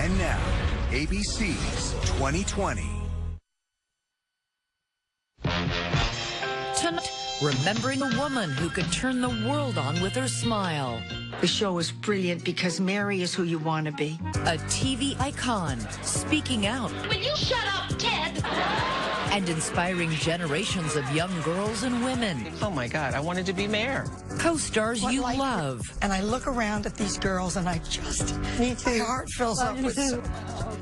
And now, ABC's 2020. Tonight, remembering a woman who could turn the world on with her smile. The show is brilliant because Mary is who you want to be. A TV icon, speaking out. Will you shut up, Ted? And inspiring generations of young girls and women. Oh my God, I wanted to be mayor. Co-stars you love. And I look around at these girls and I just, my heart fills up with so.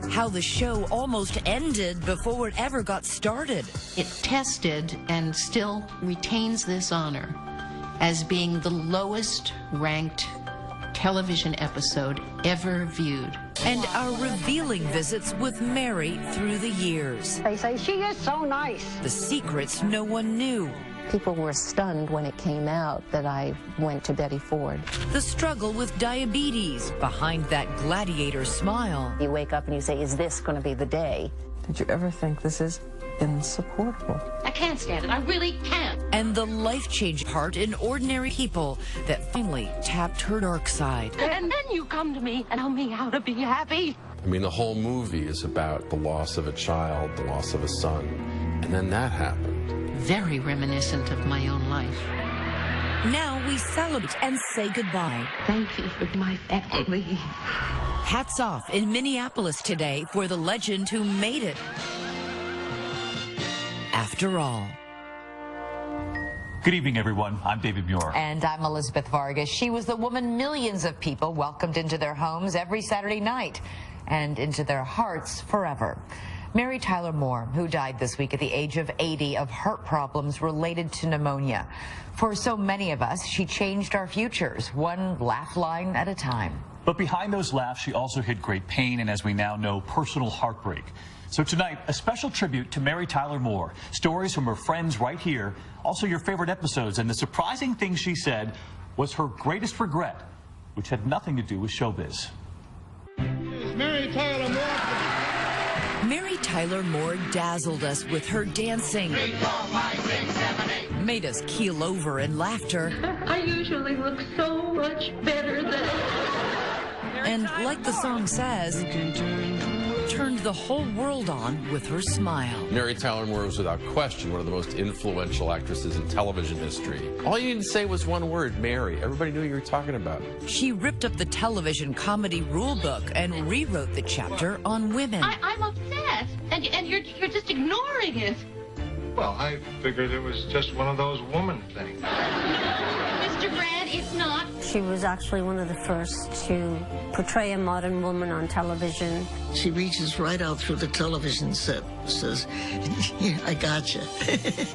How the show almost ended before it ever got started. It tested and still retains this honor as being the lowest ranked television episode ever viewed. And our revealing visits with Mary through the years. They say she is so nice. The secrets no one knew. People were stunned when it came out that I went to Betty Ford. The struggle with diabetes behind that gladiator smile. You wake up and you say, is this going to be the day? Did you ever think this is insupportable? I can't stand it. I really can't. And the life-changing part in Ordinary People that finally tapped her dark side. And then you come to me and tell me how to be happy. I mean, the whole movie is about the loss of a child, the loss of a son, and then that happened. Very reminiscent of my own life. Now we celebrate and say goodbye. Thank you for my family. Hats off in Minneapolis today for the legend who made it. After all. Good evening, everyone. I'm David Muir. And I'm Elizabeth Vargas. She was the woman millions of people welcomed into their homes every Saturday night and into their hearts forever. Mary Tyler Moore, who died this week at the age of 80 of heart problems related to pneumonia. For so many of us, she changed our futures, one laugh line at a time. But behind those laughs, she also hid great pain and, as we now know, personal heartbreak. So tonight, a special tribute to Mary Tyler Moore. Stories from her friends right here, also your favorite episodes, and the surprising thing she said was her greatest regret, which had nothing to do with showbiz. Mary Tyler Moore. Mary Tyler Moore dazzled us with her dancing, made us keel over in laughter. I usually look so much better than... And like the song says, turned the whole world on with her smile. Mary Tyler Moore was without question one of the most influential actresses in television history. All you needed to say was one word, Mary. Everybody knew what you were talking about. She ripped up the television comedy rulebook and rewrote the chapter on women. I'm upset, and you're just ignoring it. Well, I figured it was just one of those woman things. Mr. Brand, it's not. She was actually one of the first to portray a modern woman on television. She reaches right out through the television set, says, yeah, I gotcha.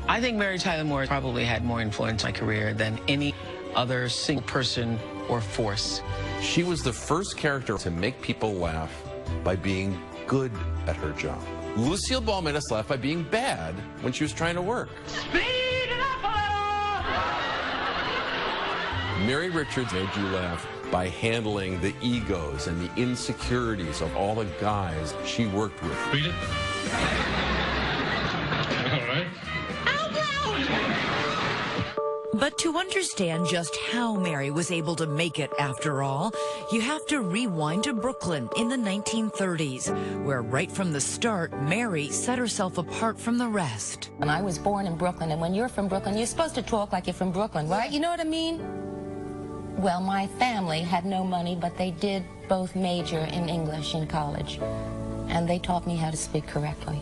I think Mary Tyler Moore probably had more influence on my career than any other single person or force. She was the first character to make people laugh by being good at her job. Lucille Ball made us laugh by being bad when she was trying to work. Speed it up a little! Mary Richards made you laugh by handling the egos and the insecurities of all the guys she worked with. Read it. All right. Out loud! But to understand just how Mary was able to make it after all, you have to rewind to Brooklyn in the 1930s, where right from the start, Mary set herself apart from the rest. And I was born in Brooklyn, and when you're from Brooklyn, you're supposed to talk like you're from Brooklyn, right? You know what I mean? Well, my family had no money, but they did both major in English in college, and they taught me how to speak correctly.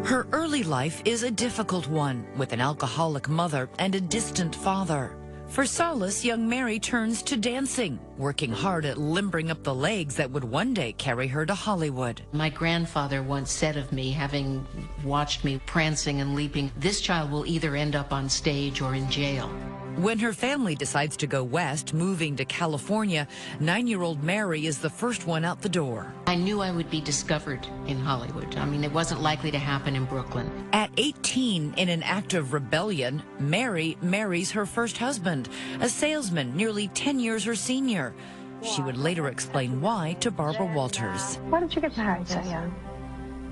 Her early life is a difficult one, with an alcoholic mother and a distant father. For solace, young Mary turns to dancing, working hard at limbering up the legs that would one day carry her to Hollywood. My grandfather once said of me, having watched me prancing and leaping, this child will either end up on stage or in jail. When her family decides to go west, moving to California, 9-year-old Mary is the first one out the door. I knew I would be discovered in Hollywood. I mean, it wasn't likely to happen in Brooklyn. At 18, in an act of rebellion, Mary marries her first husband, a salesman nearly 10 years her senior. She would later explain why to Barbara Walters. Why did you get married so young?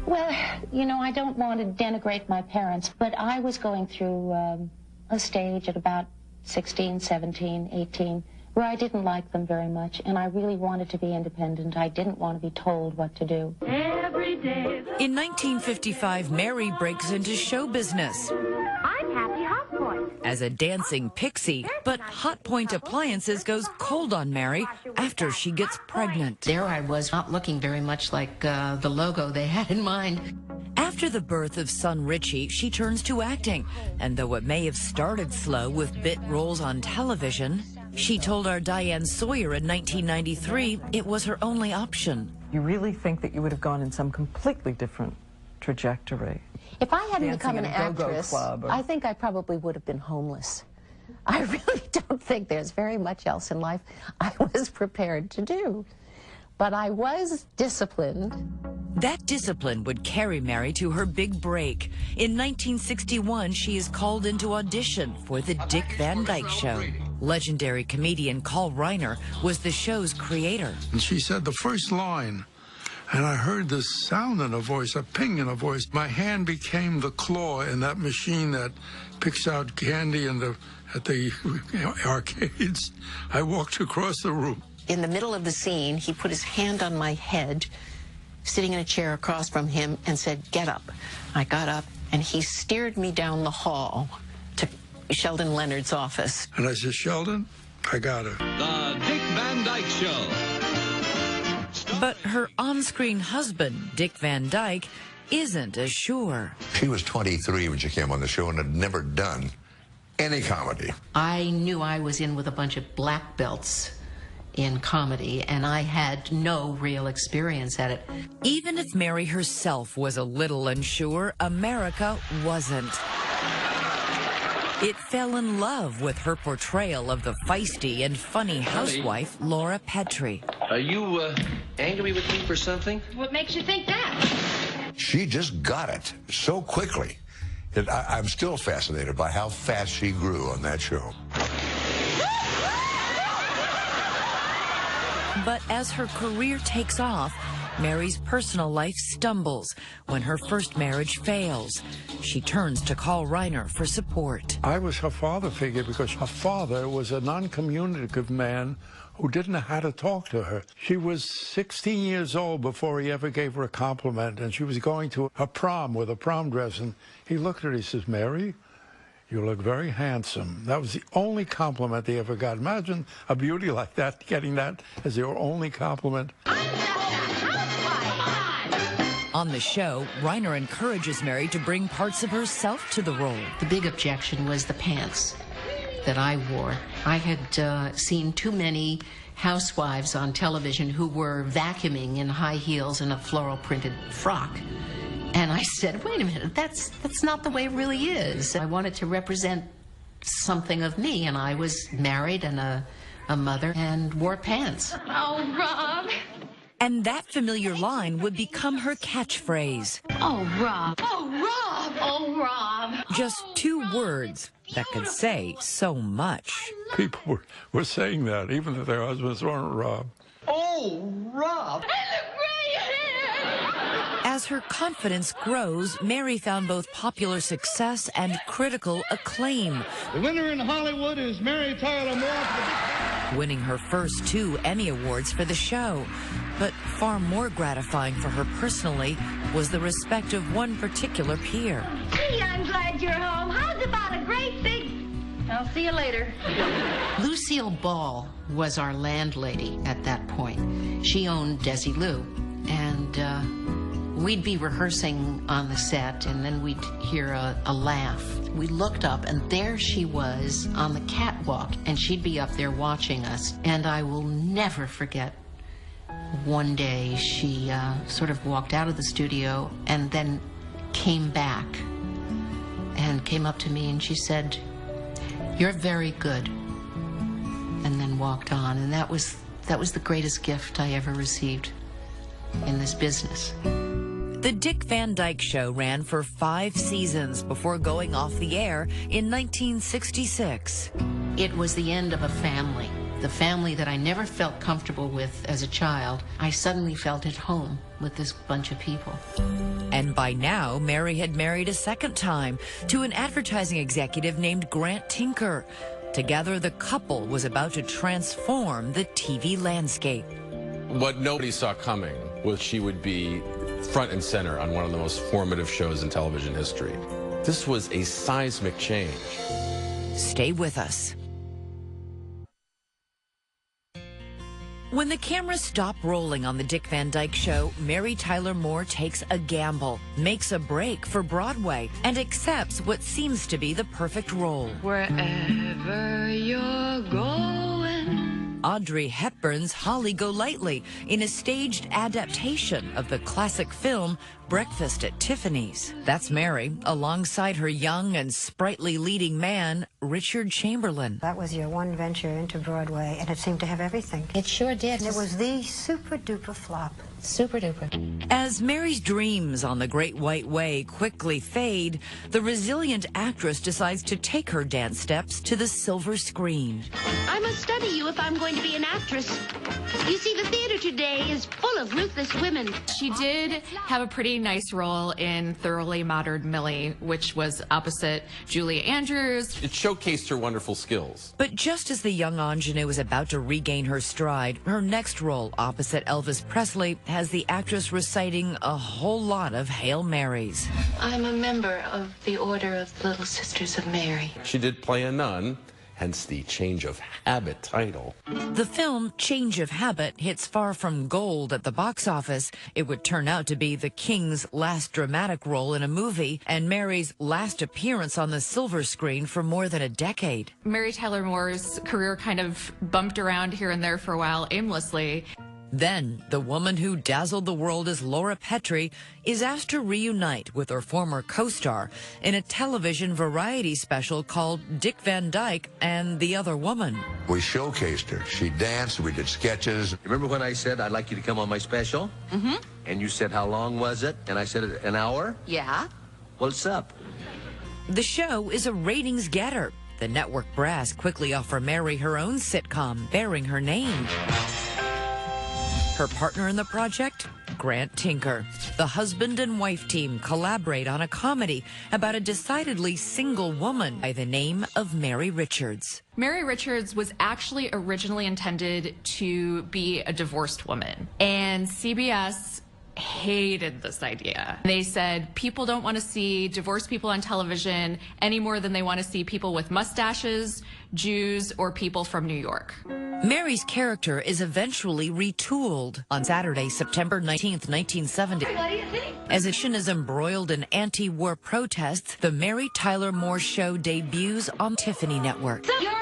Well, you know, I don't want to denigrate my parents, but I was going through a stage at about 16, 17, 18, where I didn't like them very much, and I really wanted to be independent. I didn't want to be told what to do. Every day. In 1955, Mary breaks into show business. I'm Happy Hot Point. As a dancing pixie, but Hot Point Appliances goes cold on Mary after she gets pregnant. There I was, not looking very much like the logo they had in mind. After the birth of son Richie, she turns to acting. And though it may have started slow with bit roles on television, she told our Diane Sawyer in 1993 it was her only option. You really think that you would have gone in some completely different trajectory? If I hadn't become an Dancing in a actress, go-go club, I think I probably would have been homeless. I really don't think there's very much else in life I was prepared to do. But I was disciplined. That discipline would carry Mary to her big break. In 1961, she is called into audition for the Dick Van Dyke Show. Legendary comedian Carl Reiner was the show's creator. And she said the first line, and I heard this sound in her voice, a ping in her voice. My hand became the claw in that machine that picks out candy at the arcades. I walked across the room. In the middle of the scene, he put his hand on my head, sitting in a chair across from him, and said, "Get up." I got up, and he steered me down the hall to Sheldon Leonard's office. And I said, "Sheldon, I got her." The Dick Van Dyke Show. But her on-screen husband, Dick Van Dyke, isn't as sure. She was 23 when she came on the show and had never done any comedy. I knew I was in with a bunch of black belts in comedy, and I had no real experience at it. Even if Mary herself was a little unsure, America wasn't. It fell in love with her portrayal of the feisty and funny housewife, Laura Petrie. Are you angry with me for something? What makes you think that? She just got it so quickly. I'm still fascinated by how fast she grew on that show. But as her career takes off, Mary's personal life stumbles when her first marriage fails. She turns to Carl Reiner for support. I was her father figure because her father was a non-communicative man who didn't know how to talk to her. She was 16 years old before he ever gave her a compliment, and she was going to a prom with a prom dress, and he looked at her, he says, "Mary, you look very handsome." That was the only compliment they ever got. Imagine a beauty like that, getting that as your only compliment. On the show, Reiner encourages Mary to bring parts of herself to the role. The big objection was the pants that I wore. I had seen too many housewives on television who were vacuuming in high heels and a floral printed frock. And I said, wait a minute, that's not the way it really is. I wanted to represent something of me, and I was married and a mother and wore pants. Oh, Rob. And that familiar line would become her catchphrase. Oh, Rob. Oh, Rob. Oh, Rob. Just 2 words that could say so much. People were saying that, even if their husbands weren't Rob. Oh, Rob. As her confidence grows, Mary found both popular success and critical acclaim. The winner in Hollywood is Mary Tyler Moore. Winning her first 2 Emmy Awards for the show. But far more gratifying for her personally was the respect of one particular peer. Gee, I'm glad you're home. How's about a great big... I'll see you later. Lucille Ball was our landlady at that point. She owned Desilu, and we'd be rehearsing on the set, and then we'd hear a laugh. We looked up, and there she was on the catwalk, and she'd be up there watching us. And I will never forget, one day she sort of walked out of the studio and then came back and came up to me, and she said, "You're very good," and then walked on. And that was the greatest gift I ever received in this business. The Dick Van Dyke Show ran for 5 seasons before going off the air in 1966. It was the end of a family. The family that I never felt comfortable with as a child. I suddenly felt at home with this bunch of people. And by now, Mary had married a second time to an advertising executive named Grant Tinker. Together, the couple was about to transform the TV landscape. What nobody saw coming was she would be front and center on one of the most formative shows in television history. This was a seismic change. Stay with us. When the cameras stop rolling on the Dick Van Dyke Show, Mary Tyler Moore takes a gamble, makes a break for Broadway, and accepts what seems to be the perfect role. Wherever you're going. Audrey Hepburn's Holly Golightly in a staged adaptation of the classic film Breakfast at Tiffany's. That's Mary, alongside her young and sprightly leading man, Richard Chamberlain. That was your one venture into Broadway, and it seemed to have everything. It sure did. It was the super-duper flop. Super duper. As Mary's dreams on the Great White Way quickly fade, the resilient actress decides to take her dance steps to the silver screen. I must study you if I'm going to be an actress. You see, the theater today is full of ruthless women. She did have a pretty nice role in Thoroughly Modern Millie, which was opposite Julie Andrews. It showcased her wonderful skills. But just as the young ingenue was about to regain her stride, her next role opposite Elvis Presley has the actress reciting a whole lot of Hail Marys. I'm a member of the Order of Little Sisters of Mary. She did play a nun, hence the Change of Habit title. The film Change of Habit hits far from gold at the box office. It would turn out to be the King's last dramatic role in a movie and Mary's last appearance on the silver screen for more than a decade. Mary Tyler Moore's career kind of bumped around here and there for a while aimlessly. Then, the woman who dazzled the world as Laura Petrie is asked to reunite with her former co-star in a television variety special called Dick Van Dyke and the Other Woman. We showcased her. She danced, we did sketches. Remember when I said I'd like you to come on my special? Mm-hmm. And you said, how long was it? And I said, an hour? Yeah. What's up? The show is a ratings getter. The network brass quickly offer Mary her own sitcom bearing her name. Her partner in the project, Grant Tinker. The husband and wife team collaborate on a comedy about a decidedly single woman by the name of Mary Richards. Mary Richards was actually originally intended to be a divorced woman, and CBS hated this idea. They said people don't want to see divorced people on television any more than they want to see people with mustaches, Jews, or people from New York. Mary's character is eventually retooled on Saturday, September 19th, 1970. As the nation is embroiled in anti-war protests, the Mary Tyler Moore Show debuts on Tiffany Network. You're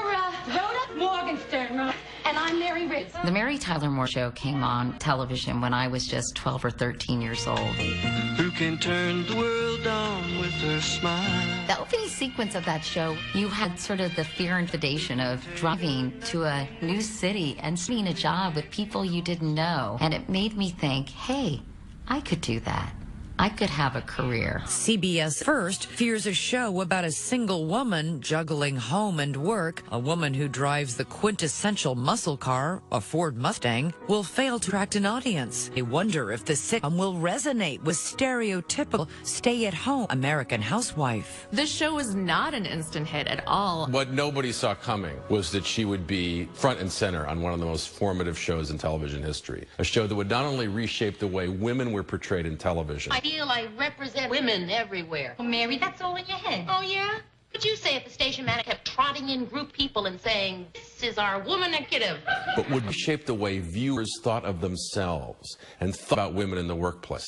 Rhoda Morgenstern, and I'm Mary Richards. The Mary Tyler Moore Show came on television when I was just 12 or 13 years old. Who can turn the world on with her smile? The opening sequence of that show, you had sort of the fear and trepidation of driving to a new city and seeing a job with people you didn't know. And it made me think, hey, I could do that. I could have a career. CBS First fears a show about a single woman juggling home and work. A woman who drives the quintessential muscle car, a Ford Mustang, will fail to attract an audience. They wonder if the sitcom will resonate with stereotypical stay-at-home American housewife. This show was not an instant hit at all. What nobody saw coming was that she would be front and center on one of the most formative shows in television history. A show that would not only reshape the way women were portrayed in television. I feel I represent women everywhere. Oh, Mary, that's all in your head. Oh, yeah? What'd you say if the station manager kept trotting in group people and saying, this is our woman initiative? But would reshape the way viewers thought of themselves and thought about women in the workplace.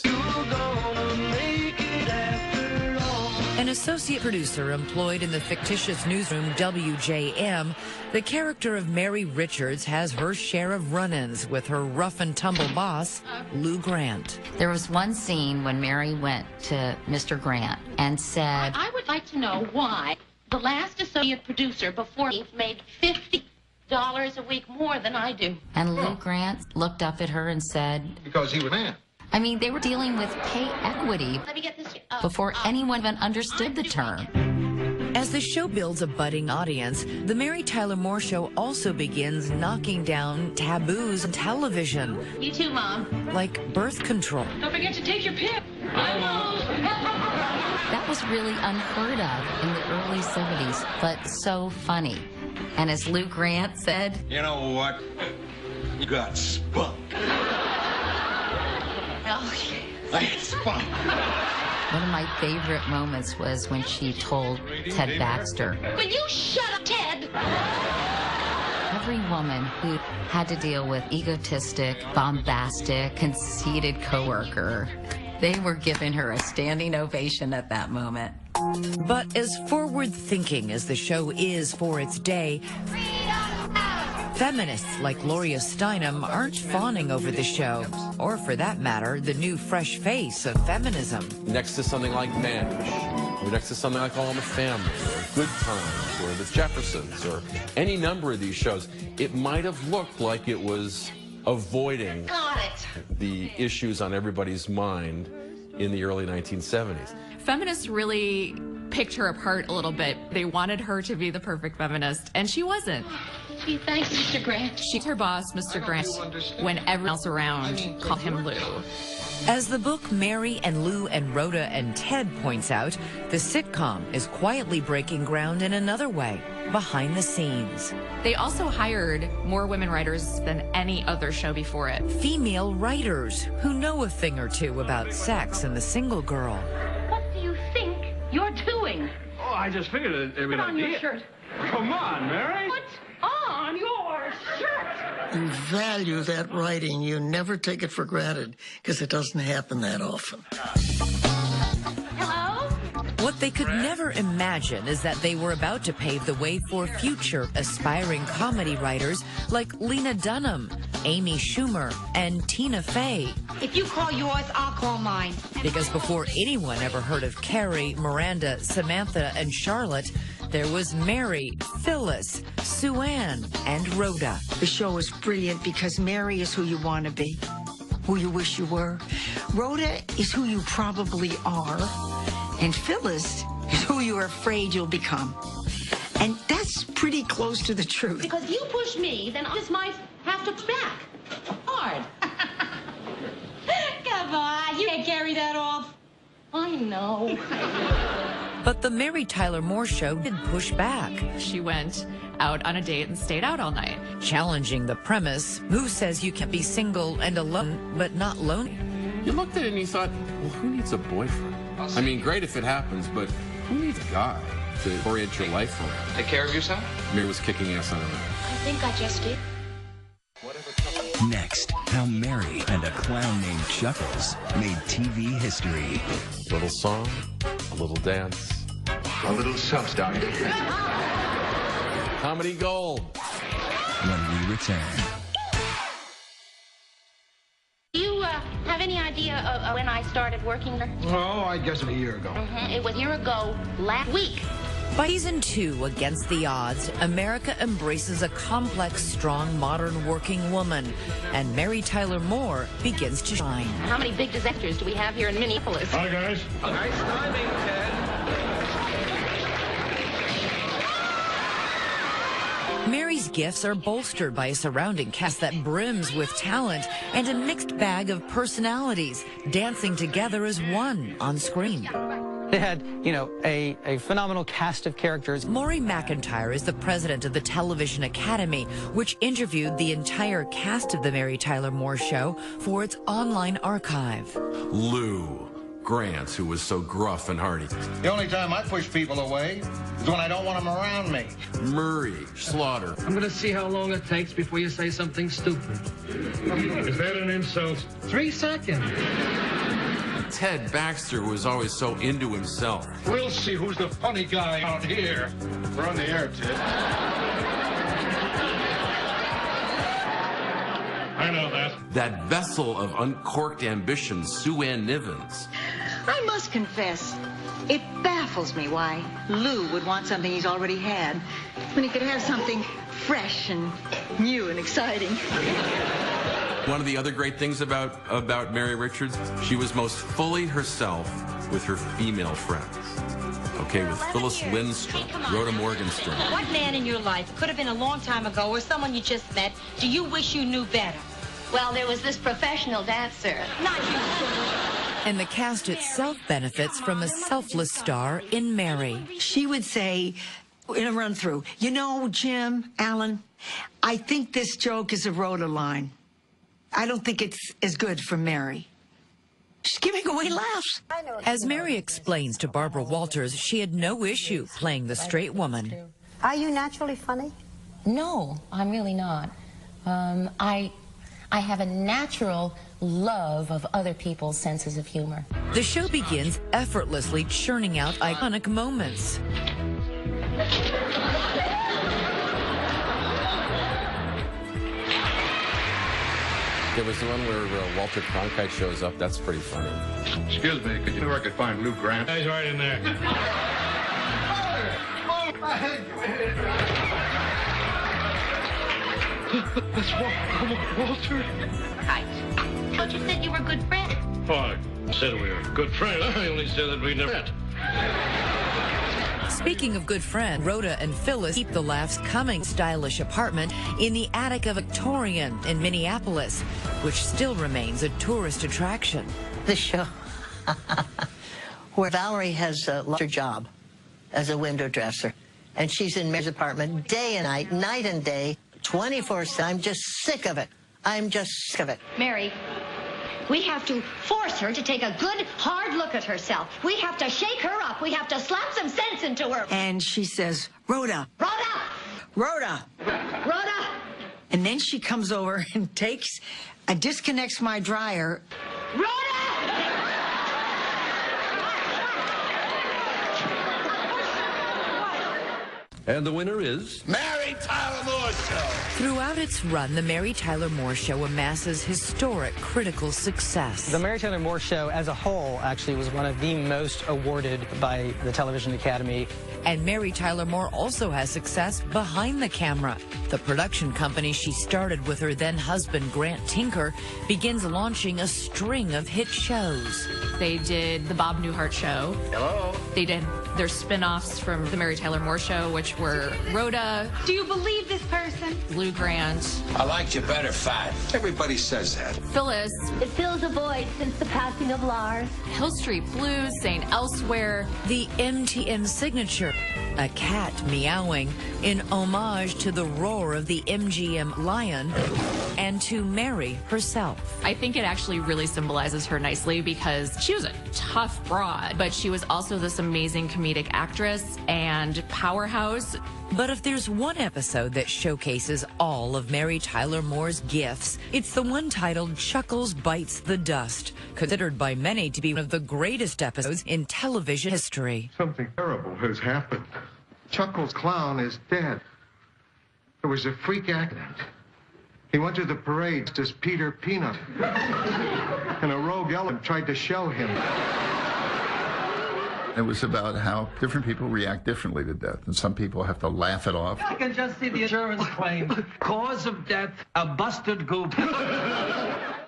An associate producer employed in the fictitious newsroom WJM, the character of Mary Richards has her share of run-ins with her rough-and-tumble boss, Lou Grant. There was one scene when Mary went to Mr. Grant and said, I would like to know why the last associate producer before me made $50 a week more than I do. And Lou Grant looked up at her and said, because he was a man. I mean, they were dealing with pay equity Let me get this. before anyone even understood the term. As the show builds a budding audience, the Mary Tyler Moore Show also begins knocking down taboos on television. You too, Mom. Like birth control. Don't forget to take your pill. That was really unheard of in the early 70s, but so funny. And as Lou Grant said, You know what? You got spunk. oh, I got spunk. one of my favorite moments was when she told Ted Baxter, Will you shut up, Ted? every woman who had to deal with egotistic, bombastic, conceited coworker, they were giving her a standing ovation at that moment. But as forward-thinking as the show is for its day, feminists like Gloria Steinem aren't fawning over the show, or for that matter, the new fresh face of feminism. Next to something like Vanish, or next to something like All in the Family, or Good Times, or The Jeffersons, or any number of these shows, it might have looked like it was avoiding the issues on everybody's mind in the early 1970s. Feminists really picked her apart a little bit. They wanted her to be the perfect feminist, and she wasn't. Gee, thanks, Mr. Grant. She's her boss, Mr. Grant, when everyone else around called him Lou. As the book Mary and Lou and Rhoda and Ted points out, the sitcom is quietly breaking ground in another way, behind the scenes. They also hired more women writers than any other show before it. Female writers who know a thing or two about sex and the single girl. What do you think you're doing? Oh, I just figured it'd be an Put on your idea. shirt. Come on, Mary. Put on your shirt. You value that writing. You never take it for granted because it doesn't happen that often. Hello? What they could never imagine is that they were about to pave the way for future aspiring comedy writers like Lena Dunham, Amy Schumer, and Tina Fey. If you call yours, I'll call mine. Because before anyone ever heard of Carrie, Miranda, Samantha, and Charlotte, there was Mary, Phyllis, Sue Ann, and Rhoda. The show is brilliant because Mary is who you want to be, who you wish you were. Rhoda is who you probably are. And Phyllis is who you're afraid you'll become. And that's pretty close to the truth. Because if you push me, then I just might have to push back. Hard. Come on, you can't carry that off. I know. But the Mary Tyler Moore Show did push back. She went out on a date and stayed out all night. Challenging the premise, who says you can be single and alone, but not lonely? You looked at it and you thought, well, who needs a boyfriend? I mean, great if it happens, but who needs a guy to orient your life around? Take care of yourself? Mary was kicking ass on her own. I think I just did. Next, how Mary and a clown named Chuckles made TV history. A little song, a little dance, A little self-doubt. comedy gold. When we return. Do you have any idea of when I started working there? Oh, I guess a year ago. It was a year ago last week. By season 2, Against the Odds, America embraces a complex, strong, modern working woman, and Mary Tyler Moore begins to shine. How many big disasters do we have here in Minneapolis? Hi, guys. Nice timing, Ted. Mary's gifts are bolstered by a surrounding cast that brims with talent and a mixed bag of personalities, dancing together as one on screen. They had, a phenomenal cast of characters. Maury McIntyre is the president of the Television Academy, which interviewed the entire cast of The Mary Tyler Moore Show for its online archive. Lou Grant, who was so gruff and hearty. The only time I push people away is when I don't want them around me. Murray Slaughter. I'm going to see how long it takes before you say something stupid. Is that an insult? 3 seconds. Ted Baxter was always so into himself. We'll see who's the funny guy out here. We're on the air, Ted. I know that. That vessel of uncorked ambition, Sue Ann Nivens. I must confess, it baffles me why Lou would want something he's already had when he could have something fresh and new and exciting. One of the other great things about Mary Richards, she was most fully herself with her female friends. Okay, with Phyllis Lindstrom, Rhoda Morgenstern. What man in your life, could have been a long time ago or someone you just met, do you wish you knew better? Well, there was this professional dancer. Not you, And the cast itself benefits from a selfless star in Mary. She would say, in a run through. You know, Jim, Alan, I think this joke is a Rhoda line. I don't think it's as good for Mary. She's giving away laughs. As Mary explains to Barbara Walters, she had no issue playing the straight woman. Are you naturally funny? No, I'm really not. I have a natural love of other people's senses of humor. The show begins effortlessly churning out iconic moments. There was the one where Walter Cronkite shows up. That's pretty funny. Excuse me, could you know where I could find Lou Grant? He's right in there. That's Walter. Hi. Thought you said you were good friends. Oh, I said we were good friends. I only said that we never met. Speaking of good friend, Rhoda and Phyllis keep the laughs coming. Stylish apartment in the attic of Victorian in Minneapolis, which still remains a tourist attraction. The show where Valerie has lost her job as a window dresser, and she's in Mary's apartment day and night and day, 24/7. I'm just sick of it. I'm just sick of it. Mary, we have to force her to take a good, hard look at herself. We have to shake her up. We have to slap some sense into her. And she says, Rhoda, Rhoda! Rhoda. Rhoda! And then she comes over and disconnects my dryer. Rhoda! And the winner is Mary Tyler Moore Show. Throughout its run, the Mary Tyler Moore Show amasses historic critical success. The Mary Tyler Moore Show as a whole actually was one of the most awarded by the Television Academy. And Mary Tyler Moore also has success behind the camera. The production company she started with her then-husband, Grant Tinker, begins launching a string of hit shows. They did the Bob Newhart Show. Hello. They did their spin-offs from the Mary Tyler Moore Show, which were Rhoda, Do you believe this person? Lou Grant, I liked you better fat. Everybody says that. Phyllis, It fills a void since the passing of Lars. Hill Street Blues, St. Elsewhere. The MTM signature, a cat meowing in homage to the roar of the MGM lion and to Mary herself. I think it actually really symbolizes her nicely because she was a tough broad, but she was also this amazing comedic actress and powerhouse. But if there's one episode that showcases all of Mary Tyler Moore's gifts, it's the one titled Chuckles Bites the Dust, considered by many to be one of the greatest episodes in television history. Something terrible has happened. Chuckles Clown is dead. It was a freak accident. He went to the parade as Peter Peanut, and a rogue elephant tried to show him. It was about how different people react differently to death, and some people have to laugh it off. I can just see the insurance claim. Cause of death, a busted goop.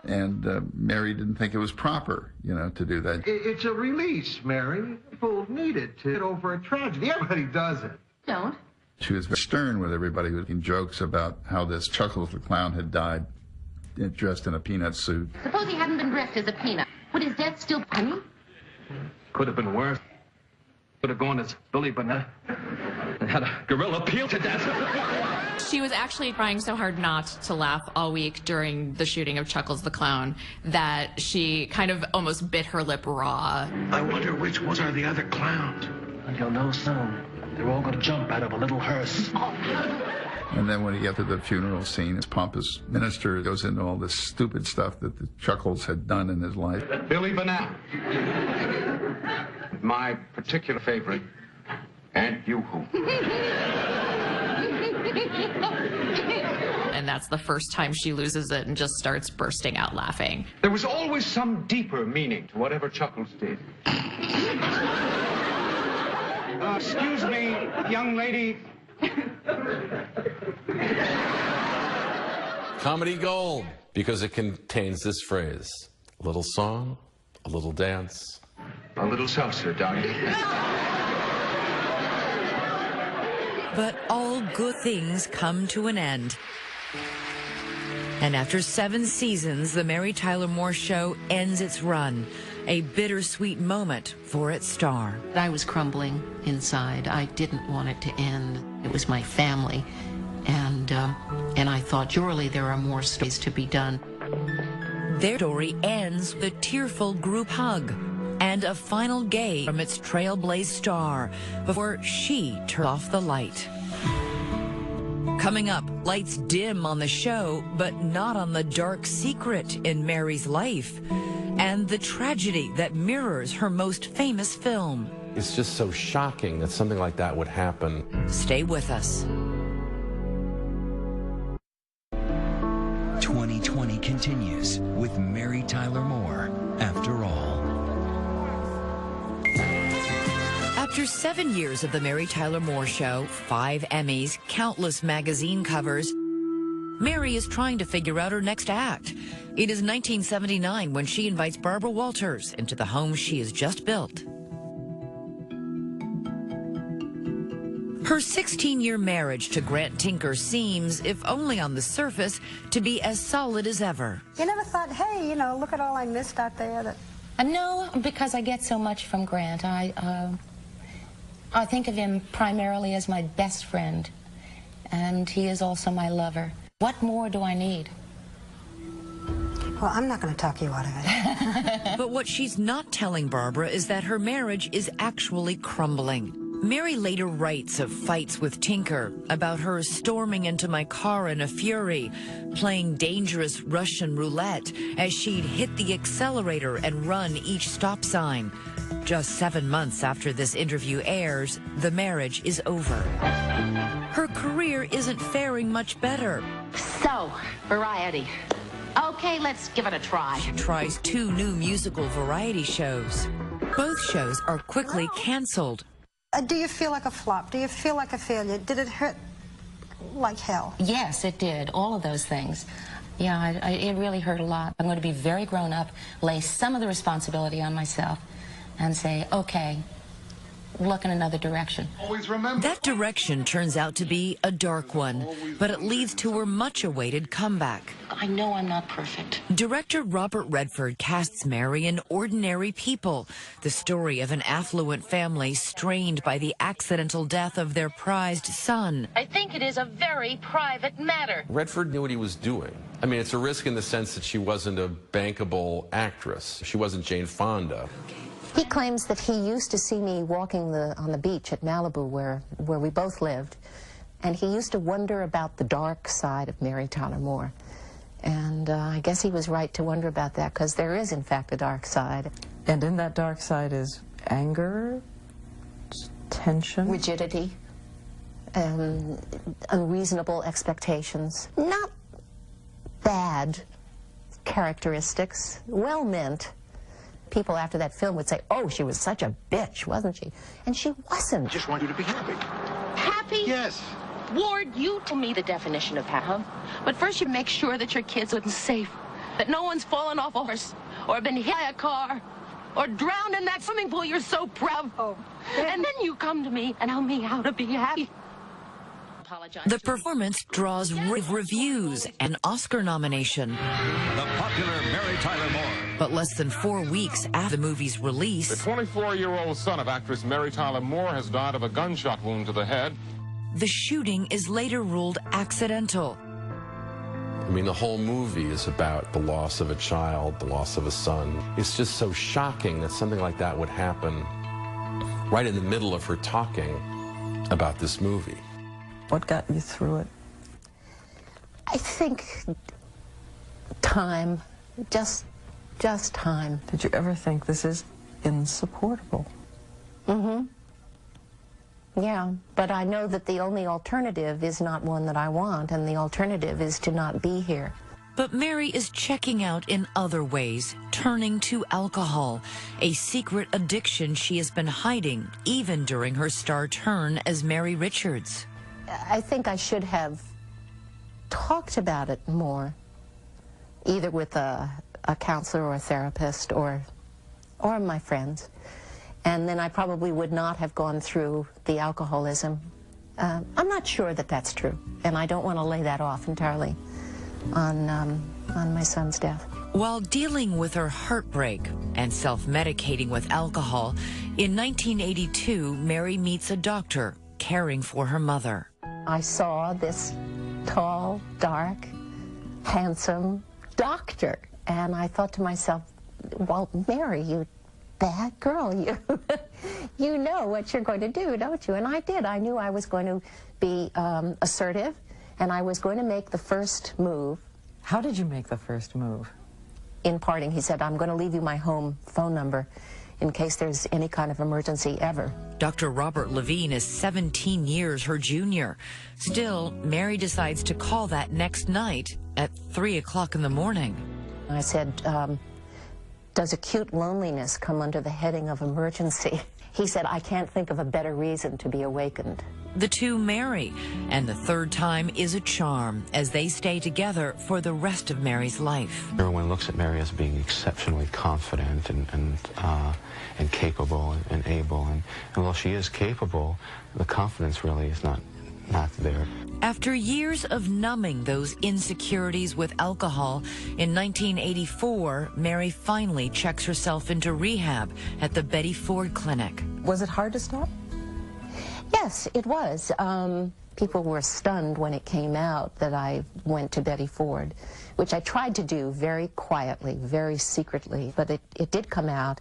And Mary didn't think it was proper, to do that. It's a release, Mary. People need it to get over a tragedy. Everybody does it. Don't. She was very stern with everybody, making jokes about how this Chuckles the Clown had died dressed in a peanut suit. Suppose he hadn't been dressed as a peanut. Would his death still funny? Could have been worse. Could have gone as Billy Burnett and had a gorilla peel to death. She was actually trying so hard not to laugh all week during the shooting of Chuckles the Clown that she kind of almost bit her lip raw. I wonder which ones are the other clowns. And you'll know soon. They're all going to jump out of a little hearse. And then when you get to the funeral scene, his pompous minister goes into all this stupid stuff that the Chuckles had done in his life. Billy Burnett. My particular favorite, Aunt Yoo-Hoo. And that's the first time she loses it and just starts bursting out laughing. There was always some deeper meaning to whatever Chuckles did. Excuse me, young lady. Comedy gold, because it contains this phrase: a little song, a little dance, a little seltzer, darling. But all good things come to an end. And after 7 seasons, The Mary Tyler Moore Show ends its run, a bittersweet moment for its star. I was crumbling inside. I didn't want it to end. It was my family. And I thought, surely there are more stories to be done. Their story ends with a tearful group hug and a final gaze from its trailblazed star before she turned off the light. Coming up, lights dim on the show, but not on the dark secret in Mary's life and the tragedy that mirrors her most famous film. It's just so shocking that something like that would happen. Stay with us. 2020 continues with Mary Tyler Moore, After All. After 7 years of The Mary Tyler Moore Show, 5 Emmys, countless magazine covers, Mary is trying to figure out her next act. It is 1979 when she invites Barbara Walters into the home she has just built. Her 16-year marriage to Grant Tinker seems, if only on the surface, to be as solid as ever. You never thought, hey, you know, look at all I missed out there? No, because I get so much from Grant. I think of him primarily as my best friend, and he is also my lover. What more do I need? Well, I'm not going to talk you out of it. But what she's not telling Barbara is that her marriage is actually crumbling. Mary later writes of fights with Tinker, about her storming into my car in a fury, playing dangerous Russian roulette as she'd hit the accelerator and run each stop sign. Just 7 months after this interview airs, the marriage is over. Her career isn't faring much better. So, variety. Okay, let's give it a try. She tries 2 new musical variety shows. Both shows are quickly canceled. Do you feel like a flop? Do you feel like a failure? Did it hurt like hell? Yes, it did. All of those things. Yeah, it really hurt a lot. I'm going to be very grown up, lay some of the responsibility on myself, and say, okay, look in another direction. Always remember. That direction turns out to be a dark one, but it leads to her much-awaited comeback. I know I'm not perfect. Director Robert Redford casts Mary in Ordinary People, the story of an affluent family strained by the accidental death of their prized son. I think it is a very private matter. Redford knew what he was doing. I mean, it's a risk in the sense that she wasn't a bankable actress. She wasn't Jane Fonda. He claims that he used to see me walking on the beach at Malibu where we both lived, and he used to wonder about the dark side of Mary Tyler Moore. And I guess he was right to wonder about that, because there is, in fact, a dark side. And in that dark side is anger, tension? Rigidity, unreasonable expectations. Not bad characteristics, well meant. People after that film would say, oh, she was such a bitch, wasn't she? And she wasn't. I just want you to be happy. Happy? Yes. Ward, you told me the definition of happy. But first you make sure that your kids are safe, that no one's fallen off a horse, or been hit by a car, or drowned in that swimming pool you're so proud of. Oh. And then you come to me and tell me how to be happy. The performance draws rave reviews and Oscar nomination. The popular Mary Tyler Moore. But less than 4 weeks after the movie's release, The 24-year-old son of actress Mary Tyler Moore has died of a gunshot wound to the head. the shooting is later ruled accidental. I mean, the whole movie is about the loss of a child, the loss of a son. It's just so shocking that something like that would happen right in the middle of her talking about this movie. What got you through it? I think time, just time. Did you ever think this is insupportable? Mm-hmm. Yeah, but I know that the only alternative is not one that I want, and the alternative is to not be here. But Mary is checking out in other ways, turning to alcohol, a secret addiction she has been hiding even during her star turn as Mary Richards. I think I should have talked about it more, either with a counselor or a therapist or my friends. And then I probably would not have gone through the alcoholism. I'm not sure that that's true, and I don't want to lay that off entirely. on my son's death. While dealing with her heartbreak and self-medicating with alcohol, in 1982, Mary meets a doctor caring for her mother. I saw this tall, dark, handsome doctor, and I thought to myself, well, Mary, you bad girl, you know what you're going to do, don't you? And I did. I knew I was going to be assertive, and I was going to make the first move. How did you make the first move? In parting, he said, I'm going to leave you my home phone number in case there's any kind of emergency ever. Dr. Robert Levine is 17 years her junior. Still, Mary decides to call that next night at 3 o'clock in the morning. I said, does acute loneliness come under the heading of emergency? He said, I can't think of a better reason to be awakened. The two marry, and the third time is a charm as they stay together for the rest of Mary's life. Everyone looks at Mary as being exceptionally confident and capable and able, and while she is capable, the confidence really is not there. After years of numbing those insecurities with alcohol, in 1984, Mary finally checks herself into rehab at the Betty Ford Clinic. Was it hard to stop? Yes, it was. People were stunned when it came out that I went to Betty Ford, which I tried to do very quietly, very secretly, but it did come out.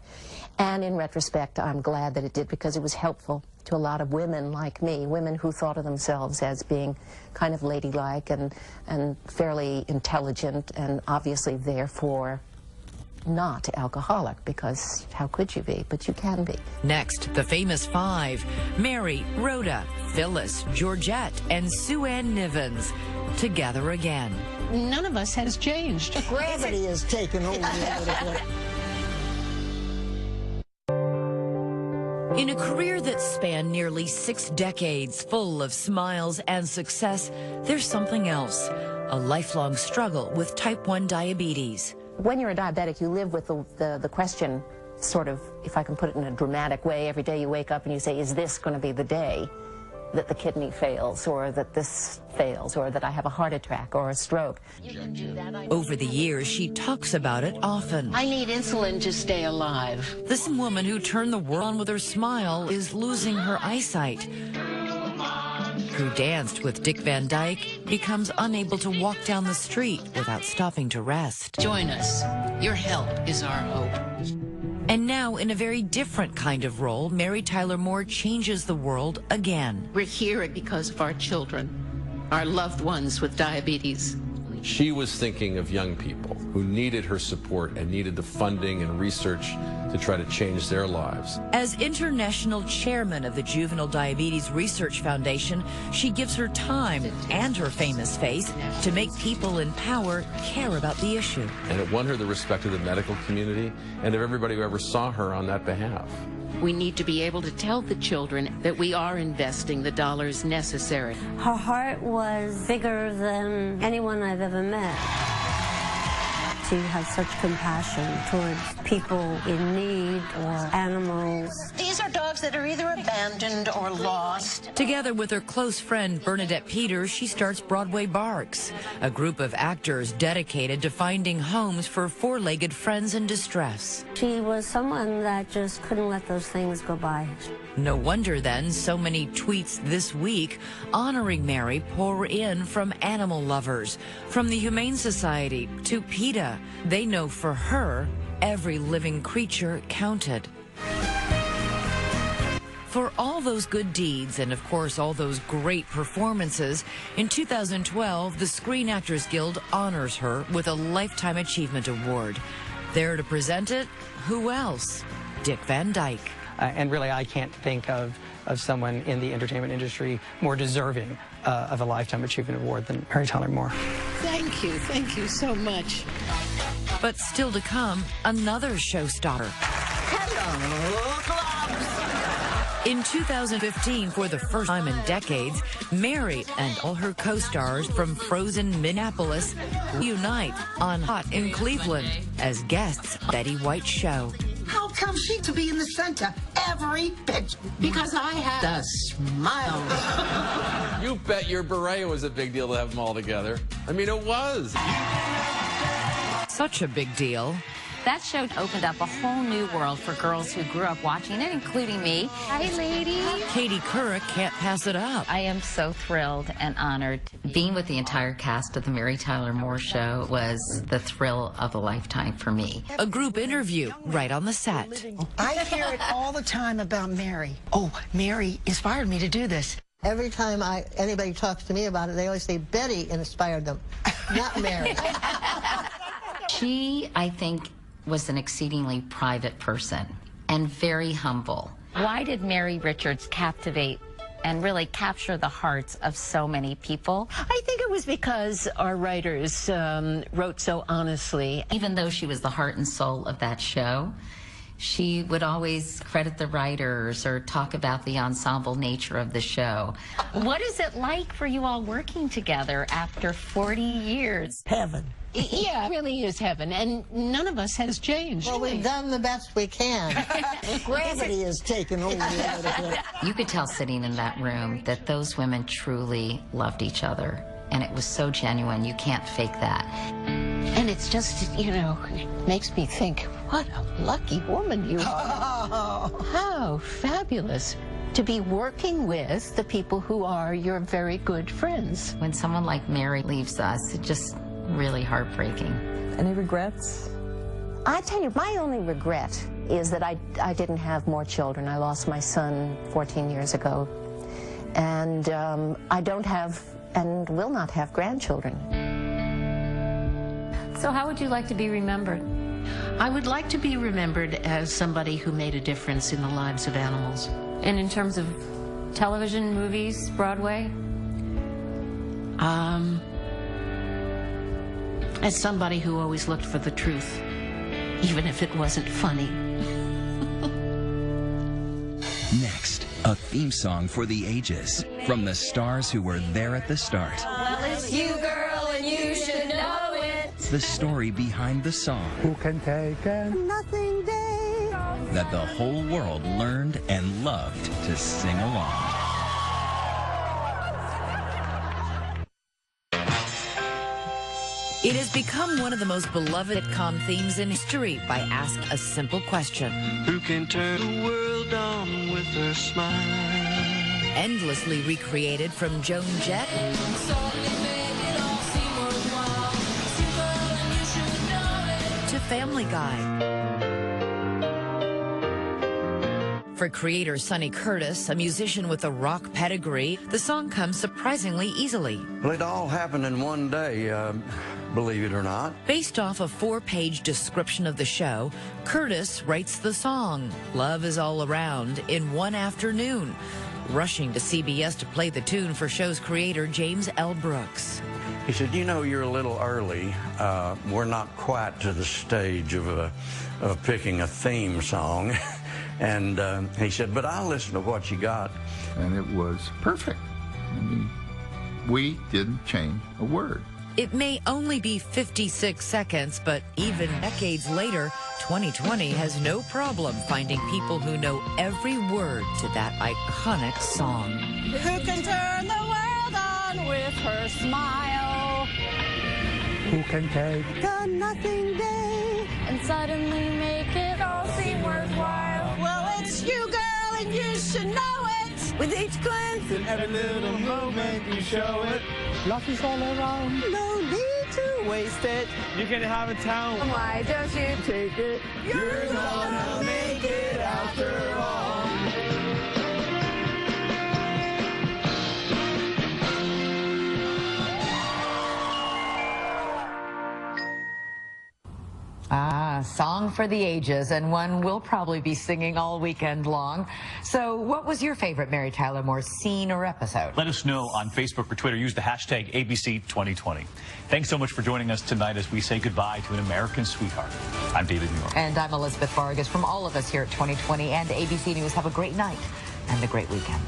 And in retrospect, I'm glad that it did, because it was helpful to a lot of women like me, women who thought of themselves as being kind of ladylike and fairly intelligent, and obviously therefore not alcoholic, because how could you be? But you can be. Next, the famous five: Mary, Rhoda, Phyllis, Georgette, and Sue Ann Nivens, together again. None of us has changed. Gravity has taken over a little bit. In a career that spanned nearly 6 decades, full of smiles and success, there's something else: a lifelong struggle with type 1 diabetes. When you're a diabetic, you live with the question, sort of, if I can put it in a dramatic way, every day you wake up and you say, is this going to be the day that the kidney fails, or that this fails, or that I have a heart attack or a stroke? Over the years, she talks about it often. I need insulin to stay alive. This woman who turned the world on with her smile is losing her eyesight. Who danced with Dick Van Dyke becomes unable to walk down the street without stopping to rest. Join us. Your help is our hope. And now, in a very different kind of role, Mary Tyler Moore changes the world again. We're here because of our children, our loved ones with diabetes. She was thinking of young people who needed her support and needed the funding and research to try to change their lives. As international chairman of the Juvenile Diabetes Research Foundation, she gives her time and her famous face to make people in power care about the issue. And it won her the respect of the medical community and of everybody who ever saw her on that behalf. We need to be able to tell the children that we are investing the dollars necessary. Her heart was bigger than anyone I've ever met. She has such compassion towards people in need or animals. These are dogs that are either abandoned or lost. Together with her close friend Bernadette Peters, she starts Broadway Barks, a group of actors dedicated to finding homes for four-legged friends in distress. She was someone that just couldn't let those things go by. No wonder, then, so many tweets this week honoring Mary pour in from animal lovers, from the Humane Society to PETA. They know for her, every living creature counted. For all those good deeds and, of course, all those great performances, in 2012, the Screen Actors Guild honors her with a Lifetime Achievement Award. There to present it, who else? Dick Van Dyke. And really, I can't think of someone in the entertainment industry more deserving of a Lifetime Achievement Award than Mary Tyler Moore. Thank you so much. But still to come, another showstopper. In 2015, for the first time in decades, Mary and all her co-stars from Frozen Minneapolis unite on Hot in Cleveland as guests on Betty White's show. How come she to be in the center every picture? Because I had a smile. You bet your beret was a big deal to have them all together. I mean, it was. Such a big deal. That show opened up a whole new world for girls who grew up watching it, including me. Hi, ladies. Katie Couric can't pass it up. I am so thrilled and honored. Being with the entire cast of the Mary Tyler Moore Show was the thrill of a lifetime for me. A group interview right on the set. I hear it all the time about Mary. Oh, Mary inspired me to do this. Every time anybody talks to me about it, they always say Betty inspired them, not Mary. She, I think, was an exceedingly private person and very humble. Why did Mary Richards captivate and really capture the hearts of so many people? I think it was because our writers wrote so honestly. Even though she was the heart and soul of that show, she would always credit the writers or talk about the ensemble nature of the show. What is it like for you all working together after 40 years? Heaven. Yeah, it really is heaven, and none of us has changed. Well, we've done the best we can. Gravity has taken over a little bit. You could tell sitting in that room that those women truly loved each other, and it was so genuine. You can't fake that. And it's just, you know, makes me think, what a lucky woman you are. How fabulous to be working with the people who are your very good friends. When someone like Mary leaves us, it just really heartbreaking. Any regrets? I tell you, my only regret is that I didn't have more children. I lost my son 14 years ago. And I don't have and will not have grandchildren. So how would you like to be remembered? I would like to be remembered as somebody who made a difference in the lives of animals. And in terms of television, movies, Broadway? As somebody who always looked for the truth, even if it wasn't funny. Next, a theme song for the ages from the stars who were there at the start. Well, it's you, girl, and you should know it. The story behind the song. Who can take a nothing day that the whole world learned and loved to sing along. It has become one of the most beloved sitcom themes in history by Ask a Simple Question. Who can turn the world on with her smile? Endlessly recreated from Joan Jett to Family Guy. For creator Sonny Curtis, a musician with a rock pedigree, the song comes surprisingly easily. Well, it all happened in one day, believe it or not. Based off a 4-page description of the show, Curtis writes the song, Love Is All Around, in one afternoon, rushing to CBS to play the tune for show's creator James L. Brooks. He said, you know, you're a little early. We're not quite to the stage of picking a theme song. And he said, but I'll listen to what you got. And it was perfect. I mean, we didn't change a word. It may only be 56 seconds, but even decades later, 2020 has no problem finding people who know every word to that iconic song. Who can turn the world on with her smile? Who can take A nothing day and suddenly make it all seem worthwhile. Well, it's you, girl, and you should know it. With each glance and every little moment you show it. love is all around? No need to waste it. You can have a town. Why don't you Take it. You're gonna make it after all. Ah, song for the ages, and one we'll probably be singing all weekend long. So what was your favorite Mary Tyler Moore scene or episode? Let us know on Facebook or Twitter. Use the hashtag ABC2020. Thanks so much for joining us tonight as we say goodbye to an American sweetheart. I'm David Muir. And I'm Elizabeth Vargas. From all of us here at 2020 and ABC News, have a great night and a great weekend.